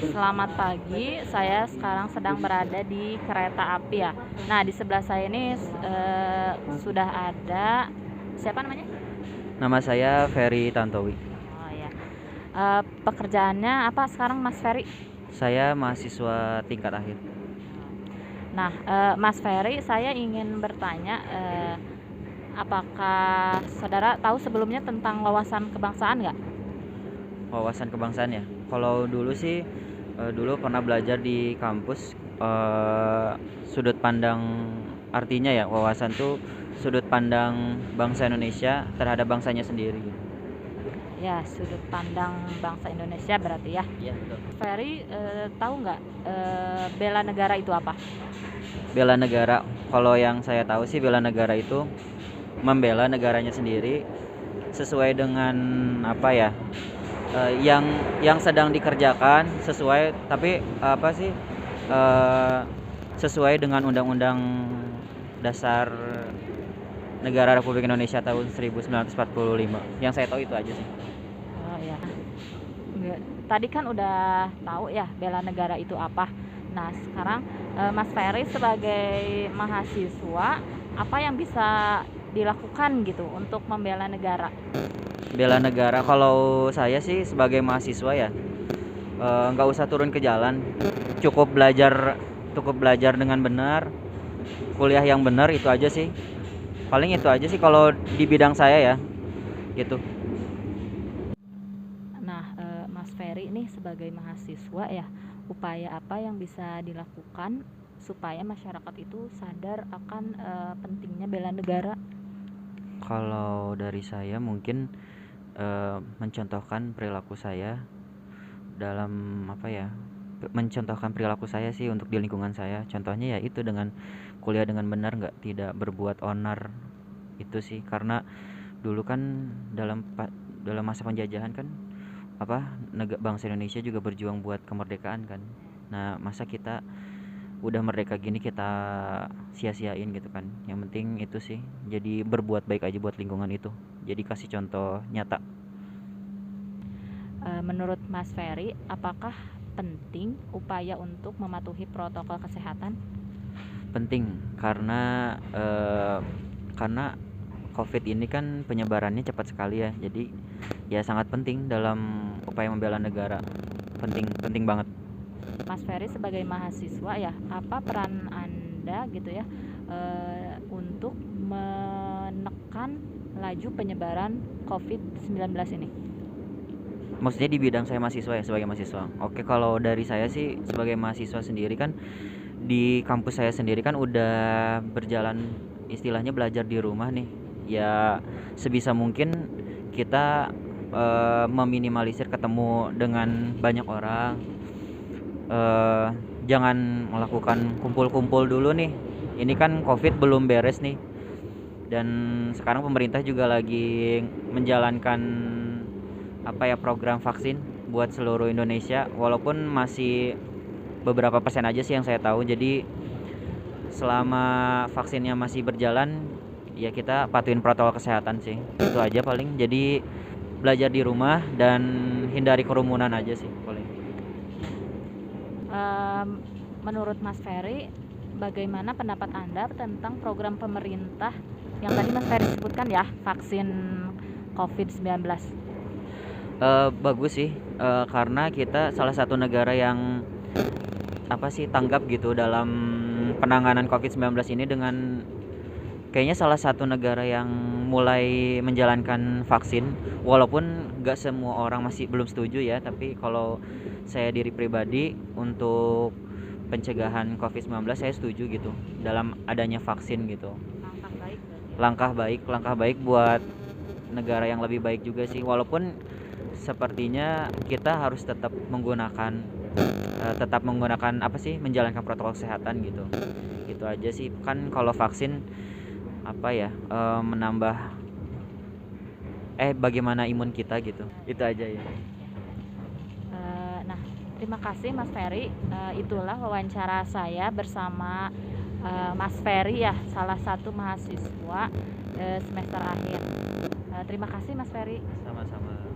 Selamat pagi, saya sekarang sedang berada di kereta api ya. Nah, di sebelah saya ini sudah ada siapa namanya? Nama saya Ferry Tantowi. Oh ya. Pekerjaannya apa sekarang Mas Ferry? Saya mahasiswa tingkat akhir. Nah, Mas Ferry, saya ingin bertanya, apakah saudara tahu sebelumnya tentang wawasan kebangsaan nggak? Wawasan kebangsaan ya. Kalau dulu sih, dulu pernah belajar di kampus, sudut pandang artinya ya wawasan tuh sudut pandang bangsa Indonesia terhadap bangsanya sendiri. Ya, sudut pandang bangsa Indonesia berarti ya. Iya betul. Ferry, tahu nggak bela negara itu apa? Bela negara. Kalau yang saya tahu sih bela negara itu membela negaranya sendiri sesuai dengan apa ya? Yang sedang dikerjakan sesuai tapi apa sih eh, sesuai dengan Undang-Undang Dasar Negara Republik Indonesia tahun 1945. Yang saya tahu itu aja sih. Oh ya. Tadi kan udah tahu ya bela negara itu apa. Nah, sekarang Mas Ferry sebagai mahasiswa, apa yang bisa dilakukan gitu untuk membela negara? Bela negara kalau saya sih sebagai mahasiswa ya nggak usah turun ke jalan, cukup belajar dengan benar, kuliah yang benar itu aja sih. Paling itu aja sih kalau di bidang saya ya, gitu. Nah, Mas Ferry nih sebagai mahasiswa ya, upaya apa yang bisa dilakukan supaya masyarakat itu sadar akan pentingnya bela negara? Kalau dari saya mungkin mencontohkan perilaku saya dalam apa ya? Mencontohkan perilaku saya sih untuk di lingkungan saya. Contohnya ya itu dengan kuliah dengan benar, nggak tidak berbuat onar itu sih. Karena dulu kan dalam masa penjajahan kan bangsa Indonesia juga berjuang buat kemerdekaan kan. Nah, masa kita udah merdeka gini kita sia-siain gitu kan. Yang penting itu sih. Jadi berbuat baik aja buat lingkungan itu. Jadi kasih contoh nyata. Menurut Mas Ferry, apakah penting upaya untuk mematuhi protokol kesehatan? Penting karena COVID ini kan penyebarannya cepat sekali ya. Jadi ya sangat penting dalam upaya membela negara. Penting, penting banget. Mas Ferry sebagai mahasiswa ya, apa peran Anda gitu ya untuk menekan laju penyebaran COVID-19 ini? Maksudnya di bidang saya mahasiswa ya, sebagai mahasiswa. Oke, kalau dari saya sih sebagai mahasiswa sendiri kan di kampus saya sendiri kan udah berjalan istilahnya belajar di rumah nih. Ya sebisa mungkin kita meminimalisir ketemu dengan banyak orang. eh, Jangan melakukan kumpul-kumpul dulu nih. Ini kan COVID belum beres nih. Dan sekarang pemerintah juga lagi menjalankan program vaksin buat seluruh Indonesia, walaupun masih beberapa persen aja sih yang saya tahu. Jadi selama vaksinnya masih berjalan ya kita patuhin protokol kesehatan sih, itu aja paling. Jadi belajar di rumah dan hindari kerumunan aja sih paling. Em, Menurut Mas Ferry, bagaimana pendapat Anda tentang program pemerintah yang tadi Mas Ferry sebutkan ya, vaksin COVID-19? Bagus sih, karena kita salah satu negara yang tanggap gitu dalam penanganan COVID-19 ini, dengan kayaknya salah satu negara yang mulai menjalankan vaksin, walaupun gak semua orang masih belum setuju ya. Tapi kalau saya diri pribadi untuk pencegahan COVID-19 saya setuju gitu dalam adanya vaksin gitu. Langkah baik berarti ya. Langkah baik buat negara yang lebih baik juga sih, walaupun sepertinya kita harus tetap menggunakan menjalankan protokol kesehatan gitu. Gitu aja sih kan. Kalau vaksin menambah bagaimana imun kita gitu, itu aja ya. Nah, terima kasih Mas Ferry. Itulah wawancara saya bersama Mas Ferry ya, salah satu mahasiswa semester akhir. Terima kasih Mas Ferry. Sama-sama.